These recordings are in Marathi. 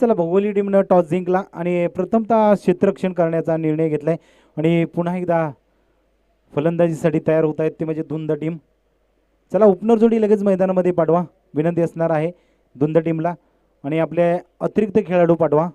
चला भोगोली टीमनं टॉस जिंकला आणि प्रथमतः क्षेत्ररक्षण करण्याचा निर्णय घेतलाय आणि पुन्हा एकदा फलंदाजीसाठी तयार होत आहेत ते म्हणजे धुंद टीम. चला ओपनर जोडी लगेच मैदानामध्ये पाठवा विनंती असणार आहे धुंद टीमला आणि आपले अतिरिक्त खेळाडू पाठवा.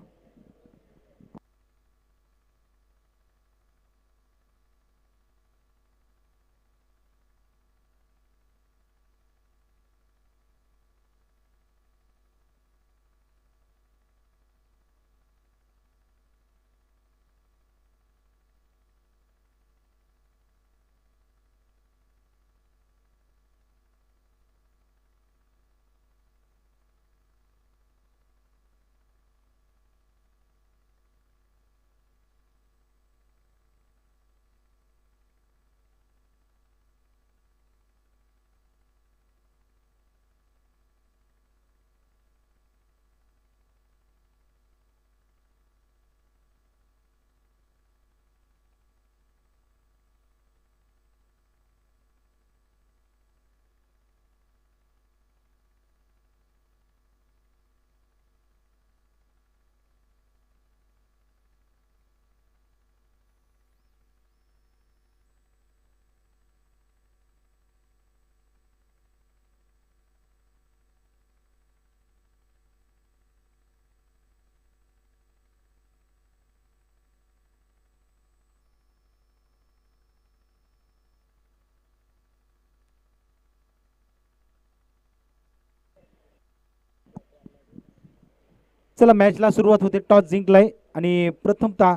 चला मॅचला सुरुवात होते. टॉस जिंकलाय आणि प्रथमतः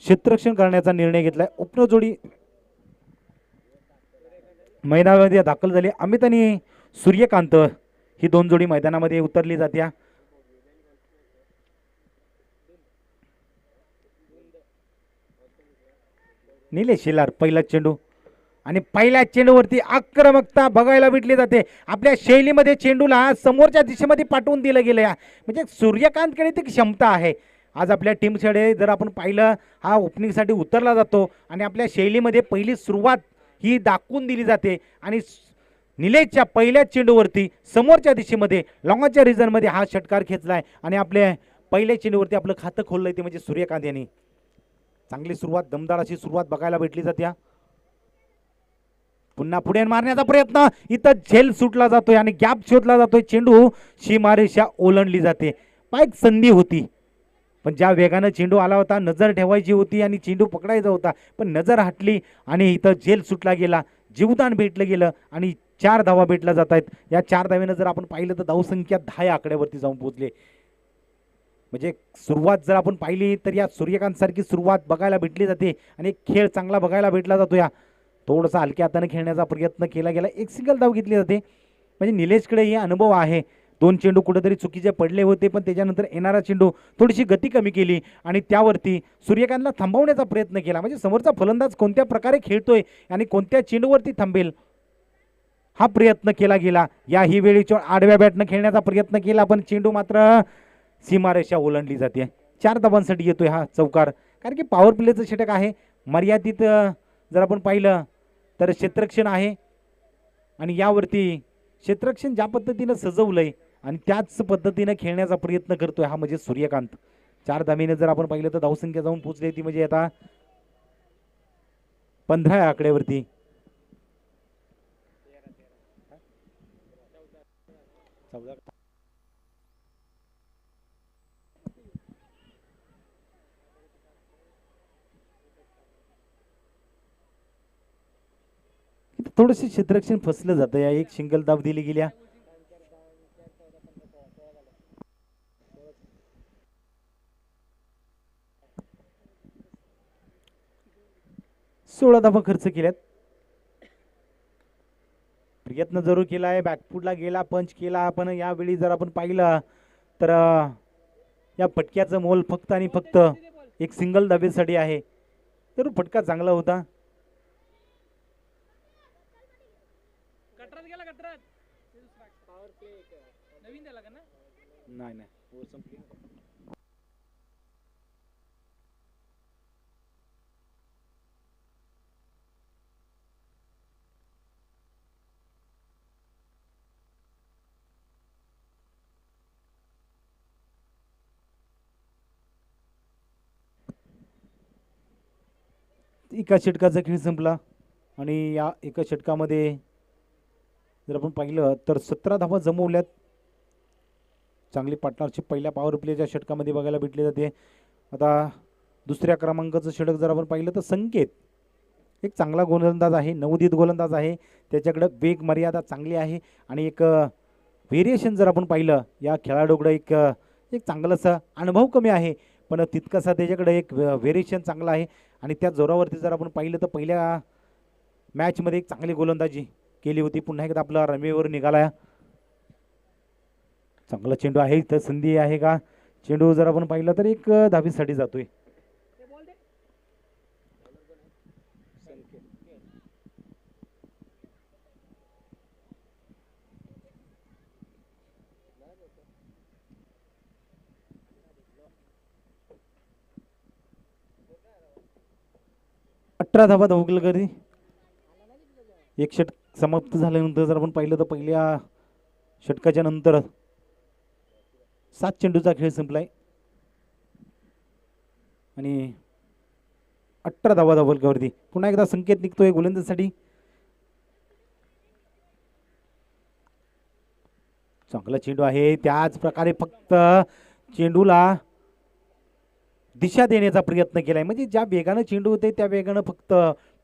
क्षेत्ररक्षण करण्याचा निर्णय घेतलाय. ओपनर जोडी मैदानामध्ये दाखल झाली. अमित आणि सूर्यकांत ही दोन जोडी मैदानामध्ये उतरली जात्या. निलेश शिलार पहिला चेंडू आणि पहिल्या चेंडूवरती आक्रमकता बघायला भेटली जाते. आपल्या शैलीमध्ये चेंडूला समोरच्या दिशेमध्ये पाठवून दिलं गेलं या म्हणजे सूर्यकांतकडे ती क्षमता आहे. आज आपल्या टीमकडे जर आपण पाहिलं हा ओपनिंगसाठी उतरला जातो आणि आपल्या शैलीमध्ये पहिली सुरुवात ही दाखवून दिली जाते आणि निलेशच्या पहिल्या चेंडूवरती समोरच्या दिशेमध्ये लॉंगच्या रिझनमध्ये हा षटकार खेचलाय आणि आपल्या पहिल्या चेंडूवरती आपलं खातं खोललंय ते म्हणजे सूर्यकांत यांनी. चांगली सुरुवात दमदार अशी सुरुवात बघायला भेटली जाते. पुन्हा पुढे मारण्याचा प्रयत्न इथं झेल सुटला जातोय आणि गॅप शोधला जातोय. चेंडू सीमारेषा ओलांडली जाते. एक संधी होती पण ज्या वेगानं चेंडू आला होता नजर ठेवायची होती आणि चेंडू पकडायचा होता पण नजर हटली आणि इथं झेल सुटला गेला. जीवदान भेटलं गेलं आणि 4 धावा भेटल्या जात आहेत. या 4 धावेनं जर आपण पाहिलं तर धावसंख्या 10 या आकड्यावरती जाऊन पोहोचले. म्हणजे सुरुवात जर आपण पाहिली तर या सूर्यकांत सारखी सुरुवात बघायला भेटली जाते आणि खेळ चांगला बघायला भेटला जातो. या थोडंसं हलक्या हाताने खेळण्याचा प्रयत्न केला गेला. एक सिंगल धाव घेतली जाते. म्हणजे निलेशकडे हे अनुभव आहे. 2 चेंडू कुठेतरी चुकीचे पडले होते पण त्याच्यानंतर येणारा चेंडू थोडीशी गती कमी केली आणि त्यावरती सूर्यकांतला थांबवण्याचा प्रयत्न केला. म्हणजे समोरचा फलंदाज कोणत्या प्रकारे खेळतोय आणि कोणत्या चेंडूवरती थांबेल हा प्रयत्न केला गेला. या ही वेळी आडव्या बॅटनं खेळण्याचा प्रयत्न केला पण चेंडू मात्र सीमारेषा ओलांडली जाते. 4 धावांसाठी येतोय हा चौकार कारण की पॉवर प्लेचं षटक आहे. मर्यादित जर आपण पाहिलं तर क्षेत्ररक्षण आहे आणि यावरती क्षेत्ररक्षण ज्या पद्धतीनं सजवलंय आणि त्याच पद्धतीनं खेळण्याचा प्रयत्न करतोय हा म्हणजे सूर्यकांत. 4 धावेने जर आपण पाहिलं तर धावसंख्या जाऊन पोहोचली ती म्हणजे आता 15 या आकड्यावरती. थोडंसं क्षेत्ररक्षण फसलं जातं. या एक सिंगल धाव दिली गेल्या. सोळा धावा खर्च केल्यात. प्रयत्न जरूर केला आहे. बॅकफुटला गेला पंच केला पण यावेळी जर आपण पाहिलं तर या फटक्याचं मोल फक्त आणि फक्त एक सिंगल धावेसाठी आहे. तर फटका चांगला होता. नाही नाही एका षटकाचा खेळ संपला आणि या एका षटकामध्ये जर आपण पाहिलं तर 17 धावा जमवल्यात. चांगली पार्टनरशिप पहिल्या पॉवर प्लेच्या षटकामध्ये बघायला भेटली जाते. आता दुसऱ्या क्रमांकाचं षटक जर आपण पाहिलं तर संकेत एक चांगला गोलंदाज आहे, नवोदित गोलंदाज आहे, त्याच्याकडे वेग मर्यादा चांगली आहे आणि एक व्हेरिएशन जर आपण पाहिलं या खेळाडूकडे एक एक चांगलासा अनुभव कमी आहे पण तितकासा त्याच्याकडे एक व्हेरिएशन चांगला आहे आणि त्या जोरावरती जर आपण पाहिलं तर पहिल्या मॅचमध्ये एक चांगली गोलंदाजी केली होती. पुन्हा एकदा आपला रनवेवर निघाला. चांगला चेंडू आहे, इथं संधी आहे का? चेंडू जर आपण पाहिलं तर एक धावीसाठी जातोय. अठरा धावा धावगलगरी. एक षटक समाप्त झाल्यानंतर जर आपण पाहिलं तर पहिल्या षटकाच्या नंतर 7 चेंडूचा खेळ संपलाय आणि 18 धावा धावगलवरती. पुन्हा एकदा संकेत निघतोय गोलंदाजीसाठी. चांगला चेंडू आहे, त्याच प्रकारे फक्त चेंडूला दिशा देण्याचा प्रयत्न केलाय. म्हणजे ज्या वेगानं चेंडू होते त्या वेगानं फक्त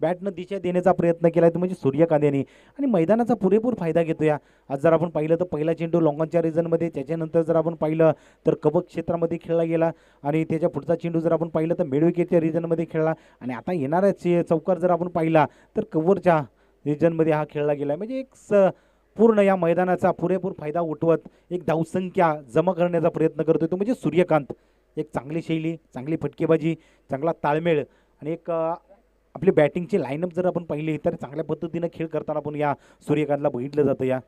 बॅटनं दिशा देण्याचा प्रयत्न केलाय तो म्हणजे सूर्यकांत यांनी आणि मैदानाचा पुरेपूर फायदा घेतो. या आज जर आपण पाहिलं तर पहिला चेंडू लॉंगॉनच्या रिजनमध्ये, त्याच्यानंतर जर आपण पाहिलं तर कबक क्षेत्रामध्ये खेळला गेला आणि त्याच्या पुढचा चेंडू जर आपण पाहिलं तर मिडविकेटच्या रिजनमध्ये खेळला आणि आता येणारा चौकार जर आपण पाहिला तर कव्हरच्या रिजनमध्ये हा खेळला गेला. म्हणजे एक पूर्ण या मैदानाचा पुरेपूर फायदा उठवत एक धावसंख्या जमा करण्याचा प्रयत्न करतोय तो म्हणजे सूर्यकांत. एक चांगली शैली, चांगली फटकेबाजी, चांगला ताळमेळ आणि एक आपली बॅटिंगची लाईनअप जर आपण पाहिली तर चांगल्या पद्धतीनं खेळ करताना पण या सूर्यकांतला बघितलं जातं. या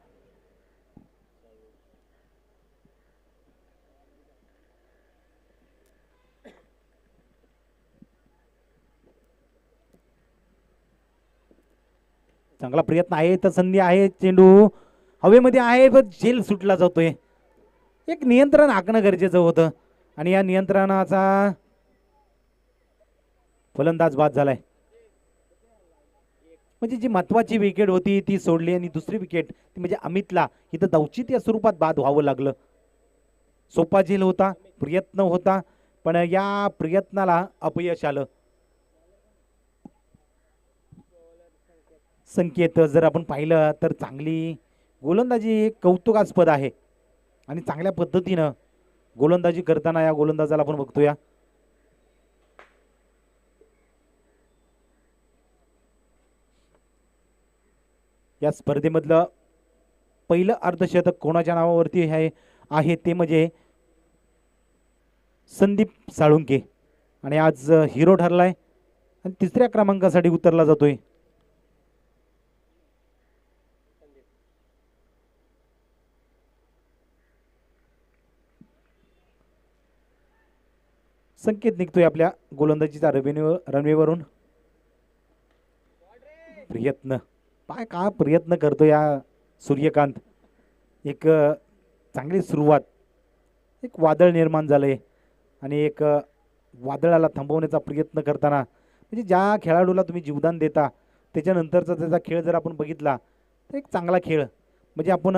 चांगला प्रयत्न आहे, तर संधी आहे, चेंडू हवेमध्ये आहे पण झेल सुटला जातोय. एक नियंत्रण आखणं गरजेचं होतं आणि या नियंत्रणाचा फलंदाज बाद झालाय. म्हणजे जी महत्वाची विकेट होती ती सोडली आणि दुसरी विकेट ती म्हणजे अमितला इथं दौचित या स्वरूपात बाद व्हावं लागलं. सोपा झेल होता, प्रयत्न होता पण या प्रयत्नाला अपयश आलं. संकेत जर आपण पाहिलं तर चांगली गोलंदाजी कौतुकास्पद आहे आणि चांगल्या पद्धतीनं गोलंदाजी करताना या गोलंदाजाला आपण बघतोय. या स्पर्धेमधलं पहिलं अर्धशतक कोणाच्या नावावरती आहे ते म्हणजे संदीप साळुंके आणि आज हिरो ठरलाय आणि तिसऱ्या क्रमांकासाठी उतरला जातोय. संकेत निघतोय आपल्या गोलंदाजीचा रनवेवरून. प्रयत्न काय का प्रयत्न करतो या सूर्यकांत. एक चांगली सुरुवात, एक वादळ निर्माण झालंय आणि एक वादळाला थांबवण्याचा प्रयत्न करताना म्हणजे ज्या खेळाडूला तुम्ही जीवदान देता त्याच्यानंतरचा त्याचा खेळ जर आपण बघितला तर एक चांगला खेळ म्हणजे आपण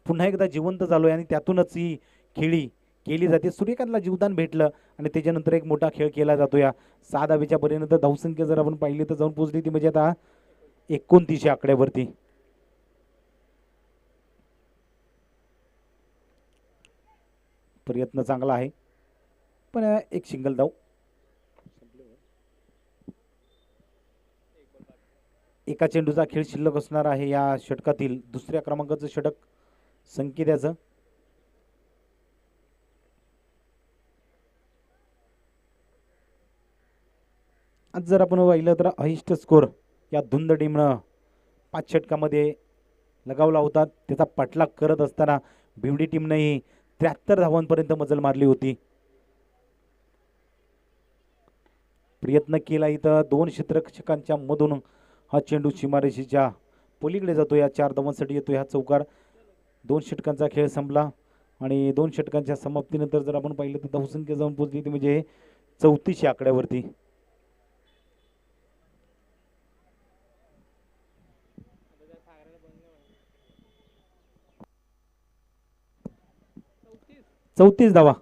पुन्हा एकदा जिवंत झालोय आणि त्यातूनच ही खेळी केली जाते. सूर्यकांतला जीवदान भेटलं आणि त्याच्यानंतर एक मोठा खेळ केला जातो. या 6 धावेच्या पर्यंत धावसंख्या जर आपण पाहिली तर जाऊन पोहोचली ती म्हणजे आता 29 आकड्यावरती. प्रयत्न चांगला आहे पण एक सिंगल धाव. एका चेंडूचा खेळ शिल्लक असणार आहे या षटकातील दुसऱ्या क्रमांकाचं षटक संकेताचं. आज जर आपण पाहिलं तर हायेस्ट स्कोर या धुंद टीमनं 5 षटकामध्ये लगावला होता. त्याचा पाठलाग करत असताना भिवडी टीमनेही 73 धावांपर्यंत मजल मारली होती. प्रयत्न केला इथं 2 क्षेत्ररक्षकांच्या मधून हा चेंडू सीमारेषेच्या पलीकडे जातो. या 4 धावांसाठी येतो हा चौकार. 2 षटकांचा खेळ संपला आणि 2 षटकांच्या समाप्तीनंतर जर आपण पाहिलं तर धावसंख्या जाऊन पोहोचली ती म्हणजे 34 आकड्यावरती. 34 धावा.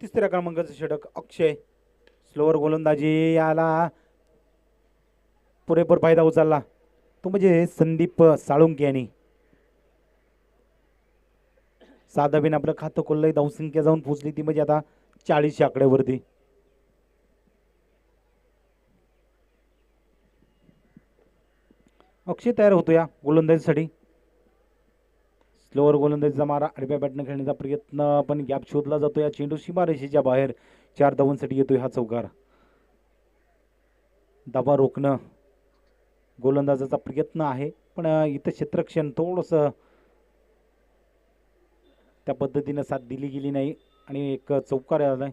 तिसऱ्या क्रमांकाचं षटक अक्षय. स्लोअर गोलंदाजी, याला पुरेपूर फायदा उचलला तो म्हणजे संदीप साळुंके यांनी. साधा बिन आपलं खातं खोललंय. धावसंख्या जाऊन पोहोचली ती म्हणजे आता 40 आकड्यावरती. अक्षय तयार होतो या गोलंदाजीसाठी. स्लोअर गोलंदाजीचा मारा, आडव्या बॅटनं खेळण्याचा प्रयत्न, पण गॅप शोधला जातो. या चेंडू सीमारेषेच्या बाहेर 4 धावांसाठी येतोय हा चौकार. धावा रोखणं गोलंदाजाचा प्रयत्न आहे, पण इथं क्षेत्ररक्षण थोडंसं त्या पद्धतीनं साथ दिली गेली नाही आणि एक चौकार आलाय.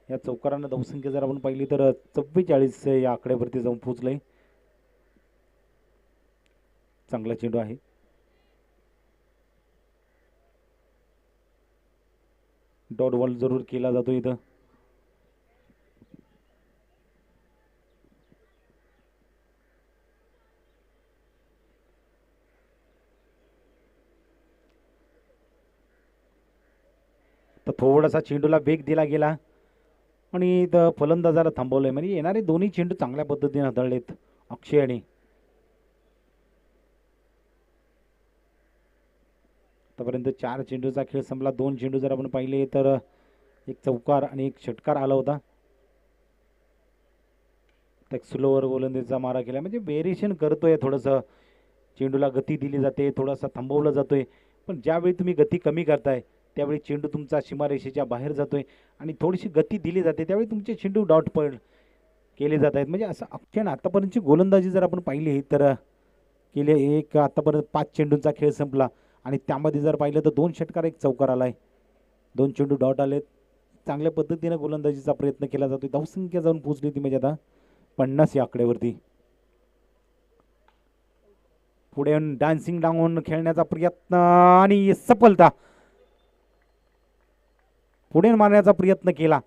या चौकारानं धावसंख्या जर आपण पाहिली तर 44 या आकड्यावरती जाऊन पोहोचलंय. चांगला चेंडू आहे. डॉट बॉल जरूर केला जातो इथं. तर थोडासा चेंडूला वेग दिला गेला आणि इथं फलंदाजाला थांबवलंय. म्हणजे येणारे दोन्ही चेंडू चांगल्या पद्धतीने हाताळलेत अक्षय आणि. आतापर्यंत 4 चेंडूचा खेळ संपला. 2 चेंडू जर आपण पाहिले तर एक चौकार आणि एक षटकार आला होता. एक स्लोअर गोलंदाजीचा मारा केला, म्हणजे व्हेरिएशन करतोय थोडंसं. चेंडूला गती दिली जाते, थोडासा थांबवलं जातोय, पण ज्यावेळी तुम्ही गती कमी करताय त्यावेळी चेंडू तुमचा सीमारेषेच्या बाहेर जातोय आणि थोडीशी गती दिली जाते त्यावेळी तुमचे चेंडू डॉट पॉईंट केले जात आहेत. म्हणजे असं अक्षय आतापर्यंतची गोलंदाजी जर आपण पाहिली तर केले. एक आतापर्यंत 5 चेंडूंचा खेळ संपला आणि त्यामध्ये जर पाहिलं तर 2 षटकार एक चौकार आलाय. 2 चेंडू डॉट आलेत. चांगल्या पद्धतीने गोलंदाजीचा प्रयत्न केला जातोय. धावसंख्या जाऊन पोहोचली ती म्हणजे आता 50 या आकड्यावरती. पुढे डान्सिंग डाऊन खेळण्याचा प्रयत्न आणि सफलता. पुढे मारण्याचा प्रयत्न केला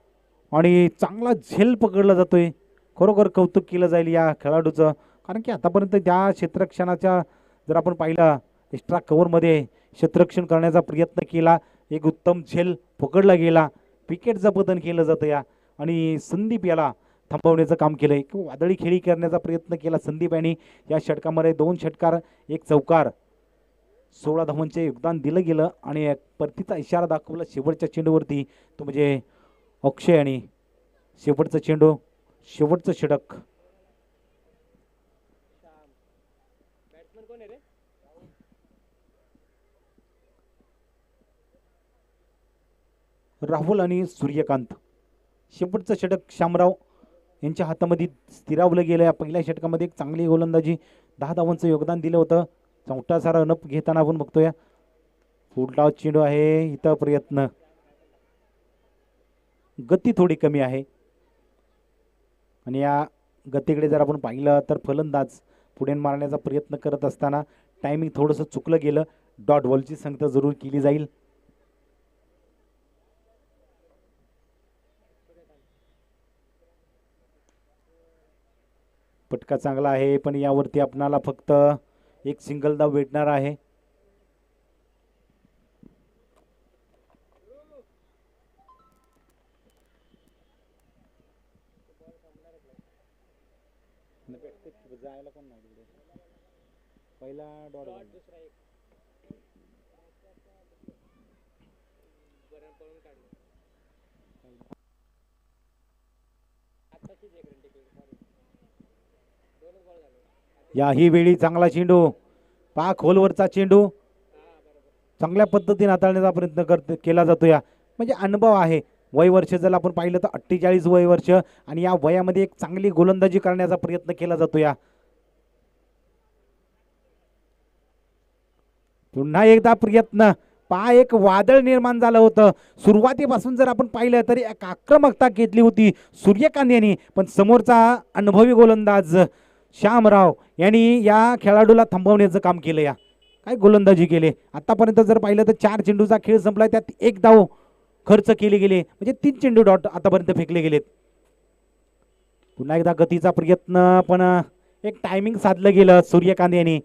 आणि चांगला झेल पकडला जातोय. खरोखर कौतुक केलं जाईल या खेळाडूचं, कारण की आतापर्यंत त्या क्षेत्ररक्षणाच्या जर आपण पाहिलं एक्स्ट्रा कव्हरमध्ये क्षेत्ररक्षण करण्याचा प्रयत्न केला. एक उत्तम झेल पकडला गेला. विकेटचं पतन केलं जातं या आणि संदीप याला थांबवण्याचं काम केलंय. वादळी खेळी करण्याचा प्रयत्न केला संदीप यांनी. या षटकामध्ये 2 षटकार एक चौकार, 16 धावांचे योगदान दिलं गेलं आणि परतीचा इशारा दाखवला शेवटच्या चेंडूवरती तो म्हणजे अक्षय आणि शेवटचा चेंडू, शेवटचं षटक. राहुल आणि सूर्यकांत. शेवटचं षटक शामराव यांच्या हातामध्ये स्थिरावलं गेलं. या पहिल्या षटकामध्ये एक चांगली गोलंदाजी, 10 धावांचं योगदान दिलं होतं. चौथा सारा रनअप घेताना आपण बघतोय. पुढला चेंडू आहे, इथं प्रयत्न, गती थोडी कमी आहे आणि या गतीकडे जर आपण पाहिलं तर फलंदाज पुढे मारण्याचा प्रयत्न करत असताना टायमिंग थोडंसं चुकलं गेलं. डॉट बॉलची संख्या जरूर केली जाईल. पटका चांगला आहे, पण यावरती आपणाला फक्त एक सिंगल धाव भेटणार आहे. पहिला डॉट याही वेळी चांगला चेंडू, पा खोलवरचा चेंडू चांगल्या पद्धतीने हाताळण्याचा प्रयत्न केला जातो. या म्हणजे अनुभव आहे. वय वर्ष जर आपण पाहिलं तर 48 वय वर्ष आणि या वयामध्ये एक चांगली गोलंदाजी करण्याचा प्रयत्न केला जातो. या पुन्हा एकदा प्रयत्न. पहा एक वादळ निर्माण झालं होतं. सुरुवातीपासून जर आपण पाहिलं तरी एक आक्रमकता घेतली होती सूर्यकांत यांनी, पण समोरचा अनुभवी गोलंदाज श्यामराव यांनी या खेळाडूला थांबवण्याचं काम केलं. या काय गोलंदाजी केले आतापर्यंत जर पाहिलं तर 4 चेंडूचा खेळ संपला, त्यात एक धाव खर्च केले गेले, म्हणजे 3 चेंडू डॉट आतापर्यंत फेकले गेलेत. पुन्हा एकदा गतीचा प्रयत्न, पण एक टायमिंग साधलं गेलं सूर्यकांत यांनी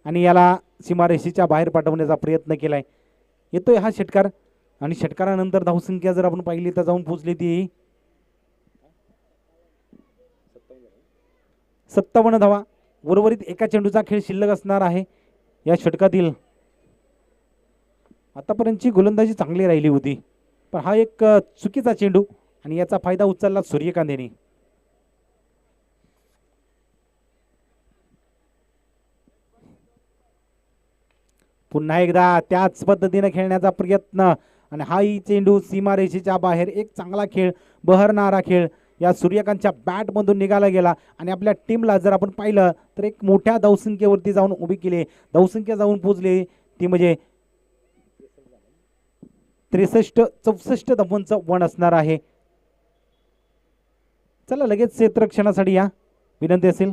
आणि याला सीमारेषेच्या बाहेर पाठवण्याचा प्रयत्न केलाय. येतोय हा षटकार आणि षटकारानंतर धावसंख्या जर आपण पाहिली तर जाऊन पोहोचली ती 57 धावा. उर्वरित एका चेंडूचा खेळ शिल्लक असणार आहे या षटकातील. आतापर्यंतची गोलंदाजी चांगली राहिली होती, पण हा एक चुकीचा चेंडू आणि याचा फायदा उचलला सूर्यकांत यांनी. पुन्हा एकदा त्याच पद्धतीने खेळण्याचा प्रयत्न आणि हाही चेंडू सीमारेषेच्या बाहेर. एक चांगला खेळ, बहरणारा खेळ या सूर्यकांतच्या बॅटमधून निघाला गेला आणि आपल्या टीमला जर आपण पाहिलं तर एक मोठ्या धावसंख्येवरती जाऊन उभी केली. धावसंख्या जाऊन पोहोचली ती म्हणजे 63-64 धावांचं वन असणार आहे. चला लगेच क्षेत्ररक्षणासाठी या विनंती असेल.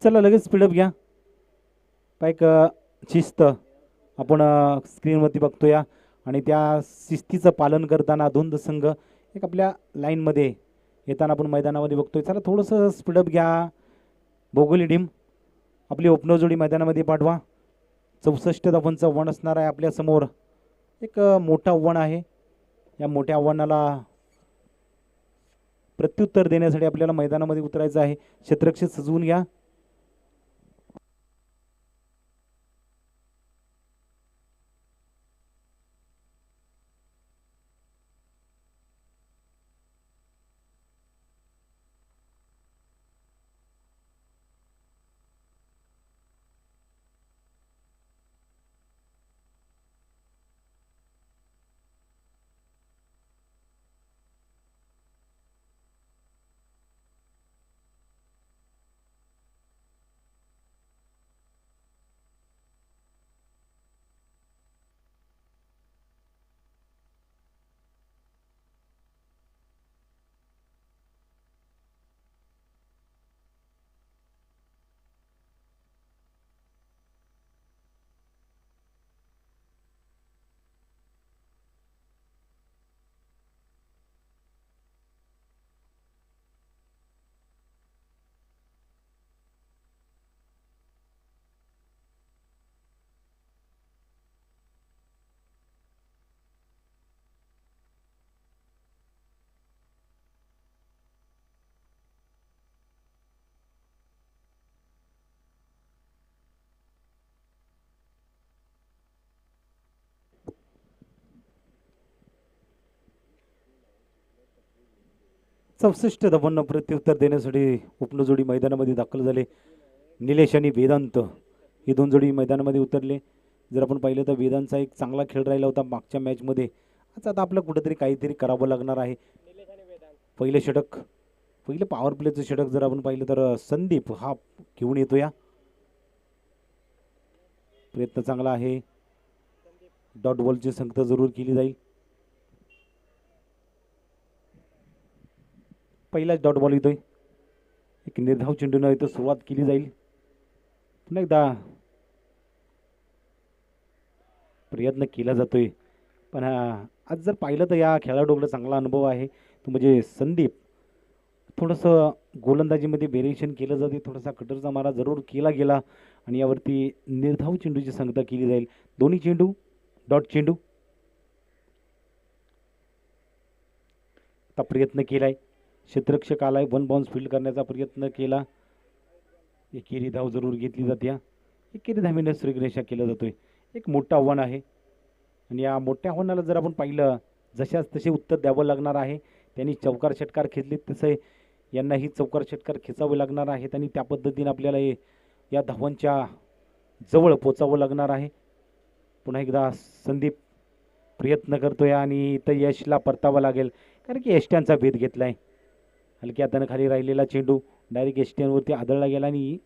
चला लगेच स्पीडअप घ्या. एक शिस्त आपण स्क्रीनवरती बघतोया आणि त्या शिस्तीचं पालन करताना धुंद संघ एक आपल्या लाईनमध्ये येताना आपण मैदानामध्ये बघतोय. चला थोडंसं स्पीडअप घ्या. भोगोली टीम आपली ओपनर जोडी मैदानामध्ये पाठवा. 64 धावांचं वन असणार आहे आपल्यासमोर. एक मोठं आव्हान आहे. या मोठ्या आव्हानाला प्रत्युत्तर देण्यासाठी आपल्याला मैदानामध्ये उतरायचं आहे. क्षेत्ररक्षक सजवून घ्या. चौसष्ट धावांना प्रत्युत्तर देण्यासाठी उपन जोडी मैदानामध्ये दाखल झाले. निलेश आणि वेदांत ही दोन जोडी मैदानामध्ये उतरले. जर आपण पाहिलं तर वेदांतचा एक चांगला खेळ राहिला होता मागच्या मॅचमध्ये. आता आपलं कुठेतरी काहीतरी करावं लागणार आहे. पहिले षटक, पहिले पॉवर प्लेचं षटक जर आपण पाहिलं तर संदीप हा घेऊन येतो. या प्रयत्न चांगला आहे. डॉट बॉलची संख्या जरूर केली जाईल. पहिलाच डॉट बॉल येतोय. एक निर्धाव चेंडून इथं सुरुवात केली जाईल. पुन्हा एकदा प्रयत्न केला जातोय, पण आज जर पाहिलं तर या खेळाडूकडे चांगला अनुभव आहे तो म्हणजे संदीप. थोडंसं गोलंदाजीमध्ये व्हेरिएशन केलं जाते, थोडासा कटरचा मारा जरूर केला गेला आणि यावरती निर्धाव चेंडूची सांगता केली जाईल. दोन्ही चेंडू डॉट चेंडू. आता प्रयत्न केलाय क्षेत्ररक्षक आलाय, वन बाउन्स फील्ड करण्याचा प्रयत्न केला. एकेरी धाव जरूर घेतली जाते. एकेरी धावीनं श्रीगणेशा केला जातोय. एक मोठं आव्हान आहे आणि या मोठ्या आव्हानाला जर आपण पाहिलं जशाच तसे उत्तर द्यावं लागणार आहे. त्यांनी चौकार षटकार खेचले तसे यांनाही चौकार षटकार खेचावे लागणार आहेत आणि त्या पद्धतीने आपल्याला या धावांच्या जवळ पोचावं लागणार आहे. पुन्हा एकदा संदीप प्रयत्न करतोय आणि इथं यशला परतावं लागेल कारण की एसट्यांचा भेद घेतलाय. हलक्या हातानं खाली राहिलेला चेंडू डायरेक्ट एसट्यांवरती आदळला गेला आणि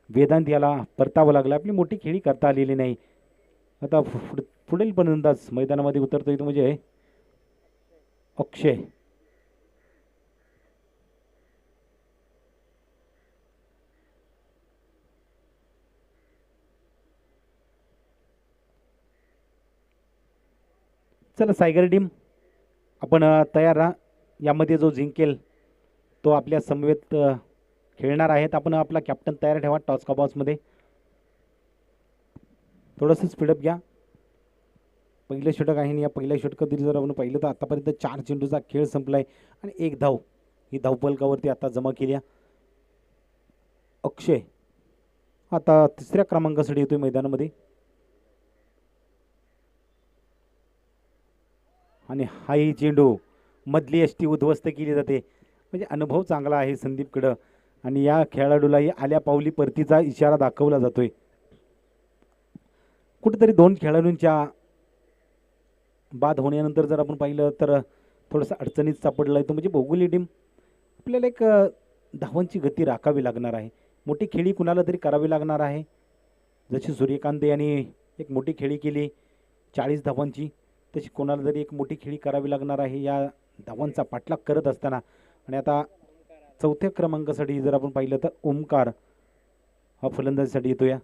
वेदांत याला परतावं लागलं. आपली मोठी खेळी करता आलेली नाही. आता पुढील फलंदाज मैदानामध्ये उतरतोय तो म्हणजे अक्षय. चला सायगर टीम आपण तयार राहा. यामध्ये जो जिंकेल तो आपल्या समवेत खेळणार आहेत. आपण आपला कॅप्टन तयार ठेवा टॉस का बॉक्समध्ये. थोडंसं स्पीडअप घ्या. पहिलं षटक आहे आणि या पहिल्या षटकातील जर आपण पाहिलं तर आतापर्यंत 4 चेंडूचा खेळ संपलाय आणि 1 धाव ही धावफलकावरती आता जमा केली. अक्षय आता तिसऱ्या क्रमांकासाठी येतोय मैदानामध्ये आणि हाही चेंडू मधली एसटी उद्ध्वस्त केली जाते. म्हणजे अनुभव चांगला आहे संदीपकडं आणि या खेळाडूलाही आल्या पावली परतीचा इशारा दाखवला जातोय. कुठेतरी 2 खेळाडूंच्या बाद होण्यानंतर जर आपण पाहिलं तर थोडंसं अडचणीत सापडला आहे तो म्हणजे भौगोलिक टीम. आपल्याला एक धावांची गती राखावी लागणार आहे. मोठी खेळी कुणाला तरी करावी लागणार आहे. जशी सूर्यकांत यांनी एक मोठी खेळी केली 40 धावांची, तशी कोणाला तरी एक मोठी खेळी करावी लागणार आहे या धावांचा पाठलाग करत असताना. आणि आता चौथ्या क्रमांकासाठी जर आपण पाहिलं तर ओमकार हा फलंदाजीसाठी येतो. या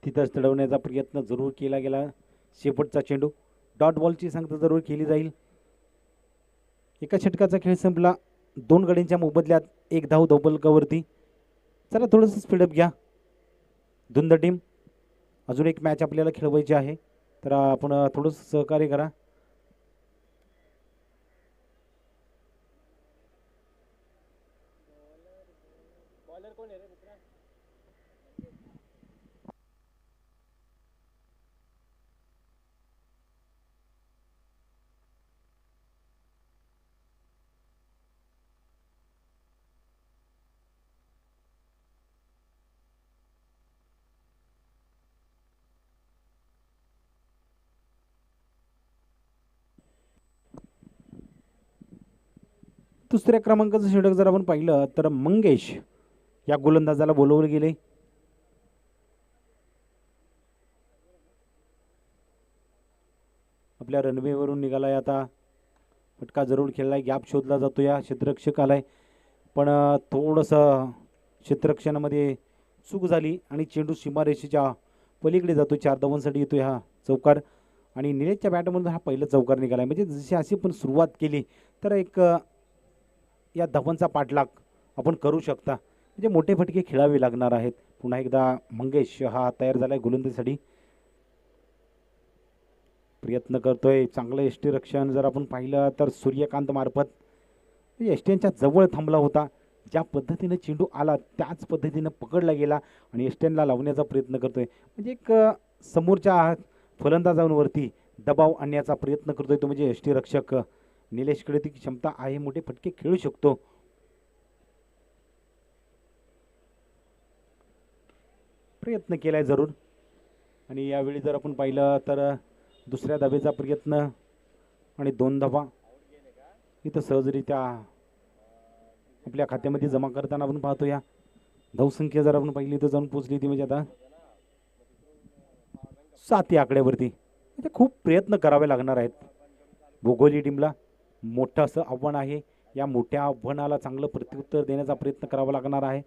तिथंच चढवण्याचा प्रयत्न जरूर केला गेला. शेपटचा चेंडू डॉट बॉलची सांगता जरूर केली जाईल. एका षटकाचा खेळ संपला. 2 गड्यांच्या मोबदल्यात 1 धाव धावफलकावरती. चला थोडंसं स्पीडअप घ्या धुंद टीम. अजून एक मॅच आपल्याला खेळवायची आहे तर आपण थोडंसं सहकार्य करा. दुसऱ्या क्रमांकाचं षटक जर आपण पाहिलं तर मंगेश या गोलंदाजाला बोलवले गेले. आपल्या रनवेवरून निघालाय. आता फटका जरूर खेळलाय. गॅप शोधला जातो. या क्षेत्ररक्षक आलाय पण थोडंसं क्षेत्ररक्षणामध्ये चूक झाली आणि चेंडू सीमारेषेच्या पलीकडे जातो. 4 धावांसाठी येतोय हा चौकार आणि निलेशच्या बॅटमधून हा पहिला चौकार निघाला. म्हणजे जशी अशी पण सुरुवात केली तर एक या धावांचा पाठलाग आपण करू शकता. म्हणजे मोठे फटके खेळावे लागणार आहेत. पुन्हा एकदा मंगेश हा तयार झालाय गोलंदाजीसाठी. प्रयत्न करतोय. चांगलं एसटी रक्षण जर आपण पाहिलं तर सूर्यकांत मार्फत एसटीएनच्या जवळ थांबला होता. ज्या पद्धतीने चेंडू आला त्याच पद्धतीनं पकडला गेला आणि एसटीएनला लावण्याचा प्रयत्न करतोय. म्हणजे एक समोरच्या फलंदाजांवरती दबाव आणण्याचा प्रयत्न करतोय तो म्हणजे एसटी रक्षक. निलेशकडे ती क्षमता आहे. मोठे फटके खेळू शकतो. प्रयत्न केलाय जरूर आणि यावेळी जर आपण पाहिलं तर दुसऱ्या धावेचा प्रयत्न आणि 2 धावा इथं सहजरित्या आपल्या खात्यामध्ये जमा करताना आपण पाहतो. या धावसंख्या जर आपण पाहिली तर जाऊन पोचली ती म्हणजे आता 7 या आकड्यावरती. म्हणजे खूप प्रयत्न करावे लागणार आहेत भोगोली टीमला. मोठं असं आव्हान आहे. या मोठ्या आव्हानाला चांगलं प्रत्युत्तर देण्याचा प्रयत्न करावा लागणार आहे.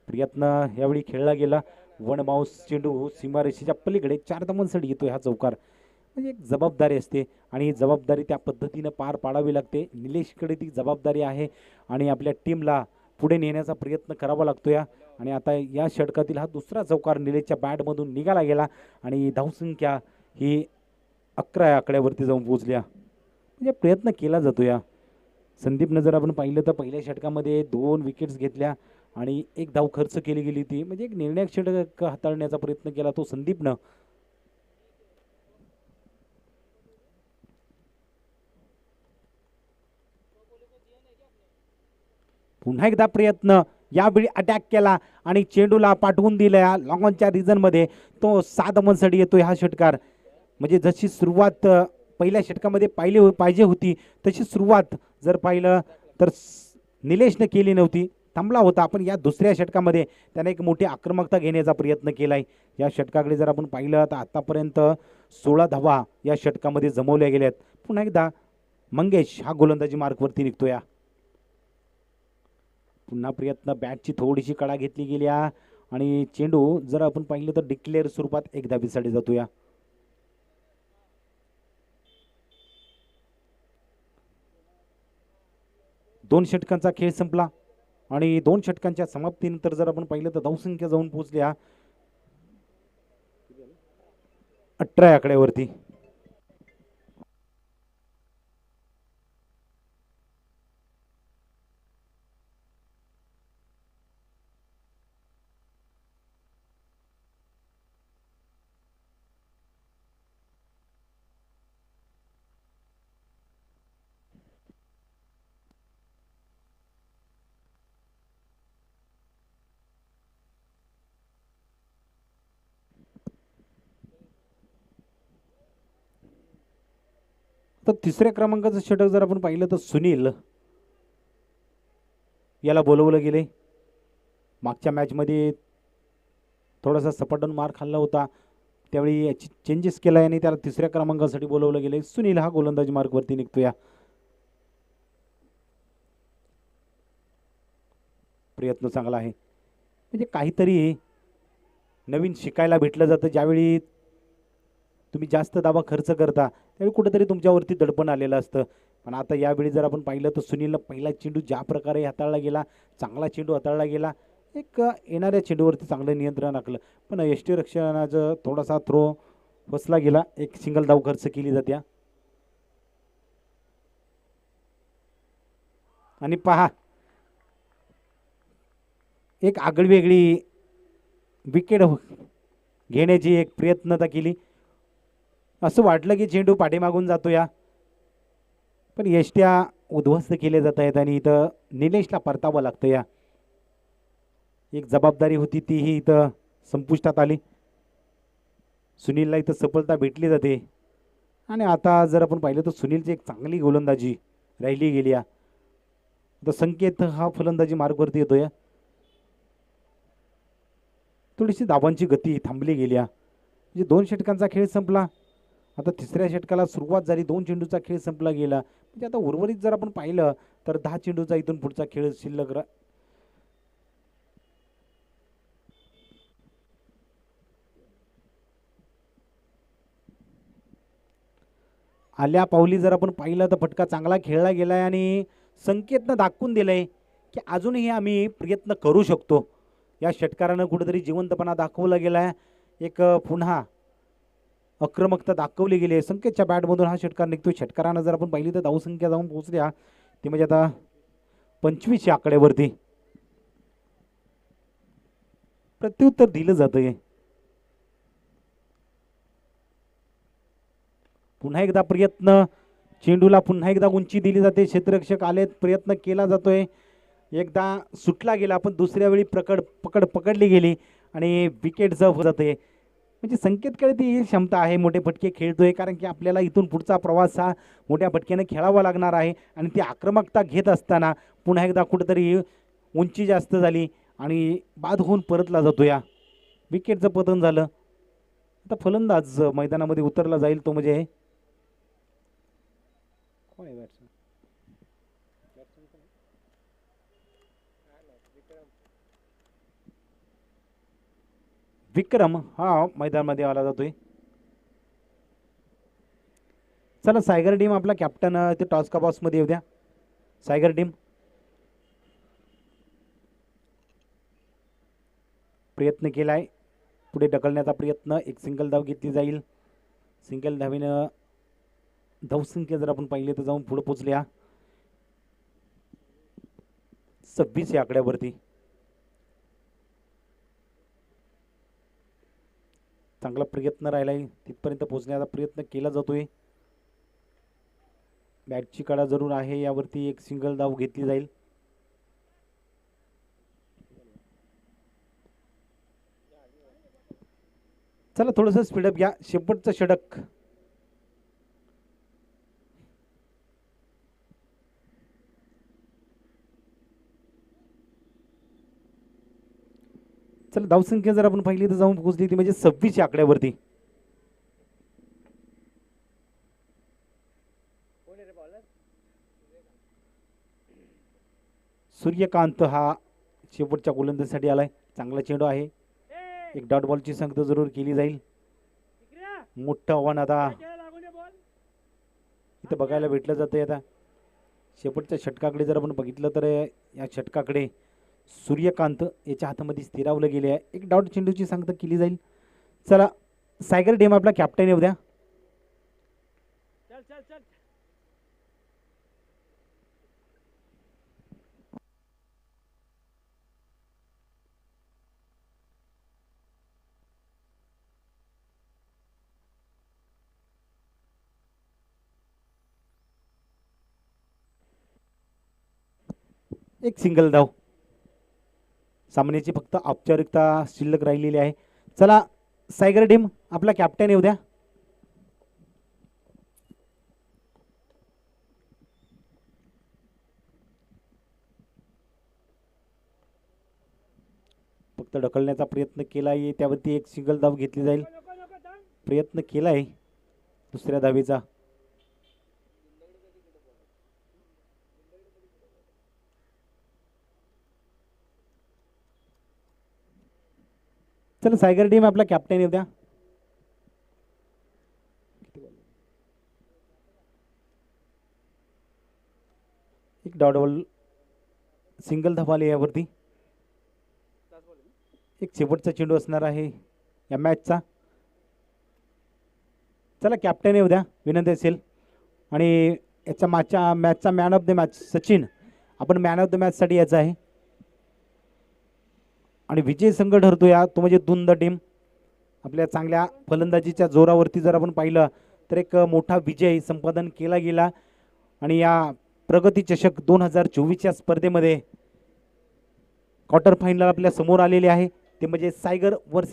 प्रयत्न यावेळी खेळला गेला. वन माऊस चेंडू सीमारेषेच्या पलीकडे 4 धावांसाठी येतोय हा चौकार. म्हणजे एक जबाबदारी असते आणि जबाबदारी त्या पद्धतीनं पार पाडावी लागते. निलेशकडे ती जबाबदारी आहे आणि आपल्या टीमला पुढे नेण्याचा प्रयत्न करावा लागतो या. आणि आता या षटकातील हा दुसरा चौकार निलेशच्या बॅटमधून निघाला गेला आणि धावसंख्या ही 11 या आकड्यावरती जाऊन पोहोचल्या. म्हणजे प्रयत्न केला जातो या. संदीपनं जर आपण पाहिलं तर पहिल्या षटकामध्ये 2 विकेट्स घेतल्या आणि 1 धाव खर्च केली गेली ती. म्हणजे एक निर्णायक षटक हाताळण्याचा प्रयत्न केला तो संदीपनं. पुन्हा एकदा प्रयत्न. यावेळी अटॅक केला आणि चेंडूला पाठवून दिला लॉंग ऑनच्या रिझनमध्ये. तो 6 धावांसाठी येतोय हा षटकार. म्हणजे जशी सुरुवात पहिल्या षटकामध्ये पाहिजे होती तशी सुरुवात जर पाहिलं तर निलेशने केली नव्हती, थांबला होता. पण या दुसऱ्या षटकामध्ये त्याने एक मोठी आक्रमकता घेण्याचा प्रयत्न केलाय. या षटकाकडे जर आपण पाहिलं तर आतापर्यंत 16 धावा या षटकामध्ये जमवल्या गेल्यात. पुन्हा एकदा मंगेश हा गोलंदाजी मार्कवरती निघतोय. पुन्हा प्रयत्न. बॅटची थोडीशी कडा घेतली गेली आणि चेंडू जर आपण पाहिलं तर डिक्लेअर स्वरूपात 1 धावेसाठी जातोय. दोन षटकांचा खेळ संपला आणि 2 षटकांच्या समाप्तीनंतर जर आपण पाहिलं तर धावसंख्या जाऊन पोहोचल्या 18 या आकड्यावरती. तर तिसऱ्या क्रमांकाचं षटक जर आपण पाहिलं तर सुनील याला बोलवलं गेले. मागच्या मॅचमध्ये थोडासा सपाटून मार खाल्ला होता, त्यावेळी चेंजेस केलाय आणि त्याला तिसऱ्या क्रमांकासाठी बोलवलं गेले. सुनील हा गोलंदाजी मार्कवरती निघतोय. प्रयत्न चांगला आहे. म्हणजे काहीतरी नवीन शिकायला भेटलं जातं. ज्यावेळी तुम्ही जास्त दाबा खर्च करता त्यावेळी कुठेतरी तुमच्यावरती दडपण आलेलं असतं. पण आता यावेळी जर आपण पाहिलं तर सुनीलला पहिला चेंडू ज्या प्रकारे हाताळला गेला, चांगला चेंडू हाताळला गेला. एक येणाऱ्या चेंडूवरती चांगलं नियंत्रण राखलं. पण यष्टीरक्षणाचं थोडासा थ्रो फसला गेला. एक सिंगल धाव खर्च केली जाते. आणि पहा एक आगळीवेगळी विकेट घेण्याची एक प्रयत्नता केली. असं वाटलं की चेंडू पाठीमागून जातो या, पण यष्ट्या उद्ध्वस्त केले जात आहेत आणि इथं निलेशला परतावं लागतं. या एक जबाबदारी होती तीही इथं संपुष्टात आली. सुनीलला इथं सफलता भेटली जाते आणि आता जर आपण पाहिलं तर सुनीलची एक चांगली गोलंदाजी राहिली गेली. आता संकेत हा फलंदाजी मार्गवरती येतोय. थोडीशी धावांची गती थांबली गेली. म्हणजे 2 षटकांचा खेळ संपला. आता तिसऱ्या षटकाला सुरुवात झाली. 2 चेंडूचा खेळ संपला गेला. म्हणजे आता उर्वरित जर आपण पाहिलं तर 10 चेंडूचा इथून पुढचा खेळ शिल्लक आल्या पावली जर आपण पाहिलं तर फटका चांगला खेळला गेलाय आणि संकेतनं दाखवून दिलंय की अजूनही आम्ही प्रयत्न करू शकतो. या षटकारानं कुठेतरी जिवंतपणा दाखवला गेलाय. एक पुन्हा आक्रमकता दाखवली गेली आहे. संकेतच्या बॅटमधून हा षटकार निघतोय. षटकारानं जर आपण पाहिली तर धावसंख्या जाऊन पोहोचल्या ती म्हणजे आता 25 या आकड्यावरती. प्रत्युत्तर दिलं जातंय. पुन्हा एकदा प्रयत्न. चेंडूला पुन्हा एकदा उंची दिली जाते. क्षेत्ररक्षक आलेत, प्रयत्न केला जातोय. एकदा सुटला गेला पण दुसऱ्या वेळी पकड पकडली गेली आणि विकेट जप जाते. म्हणजे संकेतकडे ती क्षमता आहे. मोठे फटके खेळतोय कारण की आपल्याला इथून पुढचा प्रवास हा मोठ्या फटक्याने खेळावा लागणार आहे आणि ती आक्रमकता घेत असताना पुन्हा एकदा कुठेतरी उंची जास्त झाली आणि बाद होऊन परतला जातो. या विकेटचं पतन झालं. आता फलंदाज मैदानामध्ये उतरला जाईल तो म्हणजे विक्रम हा मैदानामध्ये आला जातोय. चला सायगर टीम आपला कॅप्टन ते टॉस का बॉक्स मध्ये येऊ द्या. सायगर टीम प्रयत्न केलाय पुढे ढकलण्याचा प्रयत्न. एक सिंगल धाव घेतली जाईल. सिंगल धावीनं धावसंख्या जर आपण पाहिले तर जाऊन पुढे पोहोचल्या 26 या आकड्यावरती. चांगला प्रयत्न राहिलाय तिथपर्यंत पोहोचण्याचा प्रयत्न केला जातोय. बॅटची कडा जरूर आहे यावरती. एक सिंगल धाव घेतली जाईल. चला थोडंसं स्पीडअप घ्या. शेपटचं षटक चला धावसंख्या जर आपण पाहिली तर जाऊन पोहोचली ती म्हणजे 26 या आकड्यावरती. सूर्यकांत हा शेवटच्या गोलंदाजीसाठी आलाय. चांगला चेंडू आहे. एक डॉट बॉलची संगत जरूर केली जाईल. मोठं आव्हान आता इथं बघायला भेटलं जातंय. आता शेवटच्या षटकाकडे जर आपण बघितलं तर या षटकाकडे सूर्यकांत याच्या हातामध्ये स्थिरावलं गेले आहे. एक डॉट चेंडूची सांगता केली जाईल. चला सायगर टीम आपला कॅप्टन येऊ द्या. एक सिंगल धाव. सामन्याची फक्त औपचारिकता शिल्लक राहिलेली आहे. चला सायगर टीम आपला कॅप्टन येऊ द्या. फक्त ढकलण्याचा प्रयत्न केलाय त्यावरती एक सिंगल धाव घेतली जाईल. प्रयत्न केलाय दुसऱ्या धावेचा. चला सायगर टीम आपला कॅप्टन येऊ द्या. एक डॉट बॉल सिंगल धाव आली यावरती. एक शेवटचा चेंडू असणार आहे या मॅचचा. चला कॅप्टन येऊ द्या विनंती असेल. आणि याच्या मॅचचा man of the match Sachin. आपण मॅन ऑफ द मॅचसाठी याचा आहे आणि विजय संघ ठरतो या तो म्हणजे दुंद टीम. आपल्या चांगल्या फलंदाजीच्या जोरावरती जर आपण पाहिलं तर एक मोठा विजय संपादन केला गेला. आणि या प्रगती चषक 2024 या स्पर्धेमध्ये क्वार्टर फायनल आपल्या समोर आलेले आहे ते म्हणजे सायगर वर्सेस